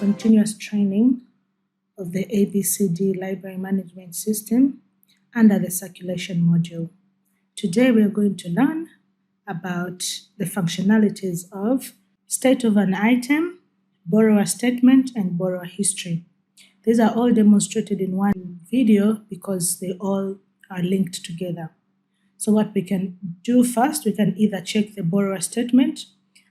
continuous training of the ABCD library management system under the circulation module. Today we are going to learn about the functionalities of state of an item, borrower statement, and borrower history. These are all demonstrated in one video because they all are linked together. So what we can do first, we can either check the borrower statement.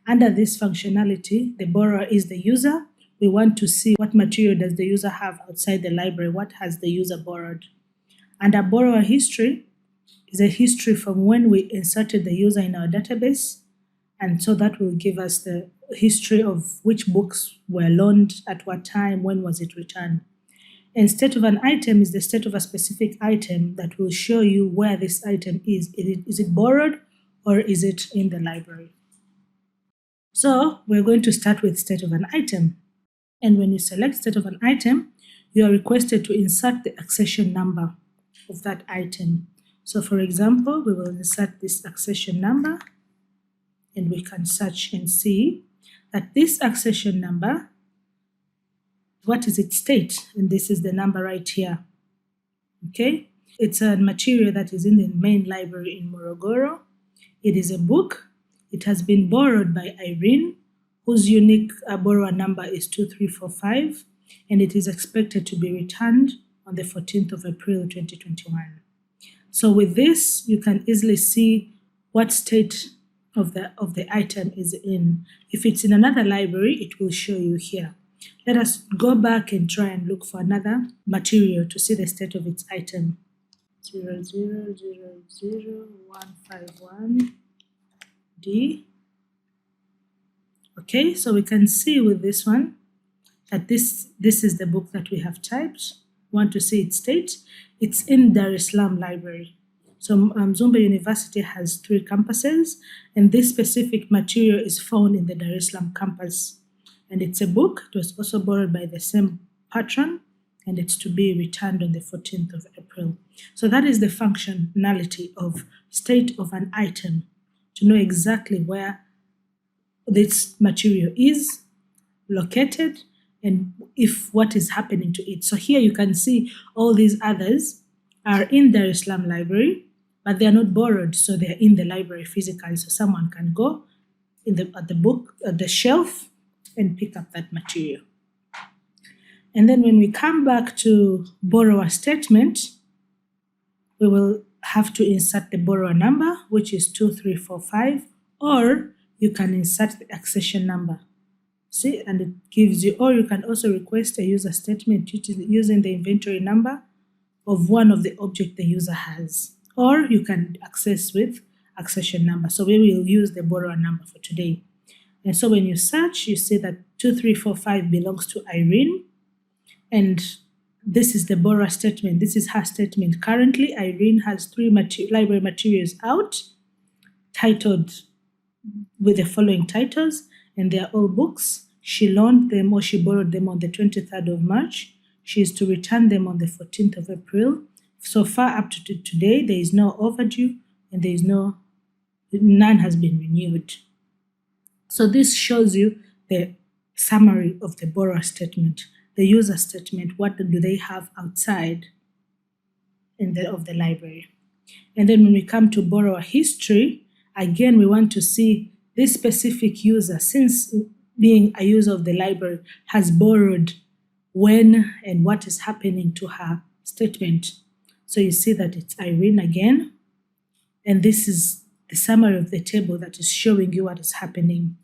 Under this functionality, the borrower is the user. We want to see what material does the user have outside the library, what has the user borrowed. Under borrower history is a history from when we inserted the user in our database, and so that will give us the history of which books were loaned at what time, when was it returned. And state of an item is the state of a specific item that will show you where this item is. Is it borrowed or is it in the library? So we're going to start with state of an item. And when you select state of an item, you are requested to insert the accession number of that item. So for example, we will insert this accession number and we can search and see that this accession number, what is its state? And this is the number right here. Okay, it's a material that is in the main library in Morogoro. It is a book. It has been borrowed by Irene, whose unique borrower number is 2345, and it is expected to be returned on the 14th of April 2021. So with this, you can easily see what state of the item is in. If it's in another library, it will show you here. Let us go back and try and look for another material to see the state of its item. 0000151D. Okay, so we can see with this one that this is the book that we have typed. Want to see its state? It's in Dar es Salaam Library. So Mzumbe University has 3 campuses, and this specific material is found in the Dar es Salaam campus. And it's a book. It was also borrowed by the same patron, and it's to be returned on the 14th of April. So that is the functionality of state of an item, to know exactly where this material is located and if what is happening to it. So here you can see all these others are in the Islam library, but they are not borrowed, so they are in the library physically. So someone can go at the shelf and pick up that material. And then when we come back to borrower statement, we will have to insert the borrower number, which is 2345, or you can insert the accession number. See, and it gives you, or you can also request a user statement using the inventory number of one of the objects the user has, or you can access with accession number. So we will use the borrower number for today. And so when you search, you see that 2345 belongs to Irene, and this is the borrower statement. This is her statement. Currently, Irene has 3 library materials out, titled with the following titles, and they are all books. She loaned them or she borrowed them on the 23rd of March. She is to return them on the 14th of April. So far up to today, there is no overdue and there is none has been renewed. So this shows you the summary of the borrower statement, the user statement, what do they have outside of the library. And then when we come to borrower history, again, we want to see this specific user, since being a user of the library, has borrowed when and what is happening to her statement. So you see that it's Irene again, and this is the summary of the table that is showing you what is happening.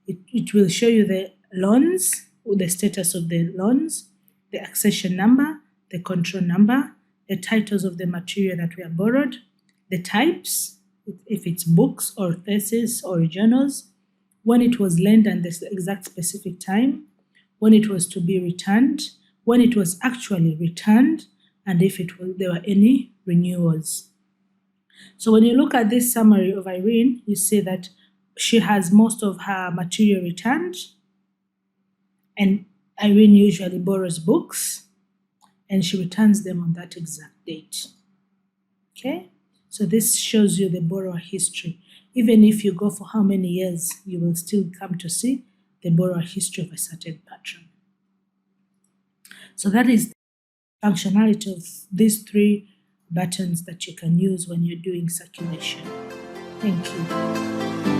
It will show you the loans, the status of the loans, the accession number, the control number, the titles of the material that we have borrowed, the types, if it's books or thesis or journals, when it was lent and the exact specific time, when it was to be returned, when it was actually returned, and if there were any renewals. So when you look at this summary of Irene, you see that she has most of her material returned, and Irene usually borrows books, and she returns them on that exact date. Okay? So this shows you the borrower history. Even if you go for how many years, you will still come to see the borrower history of a certain patron. So that is the functionality of these three buttons that you can use when you're doing circulation. Thank you.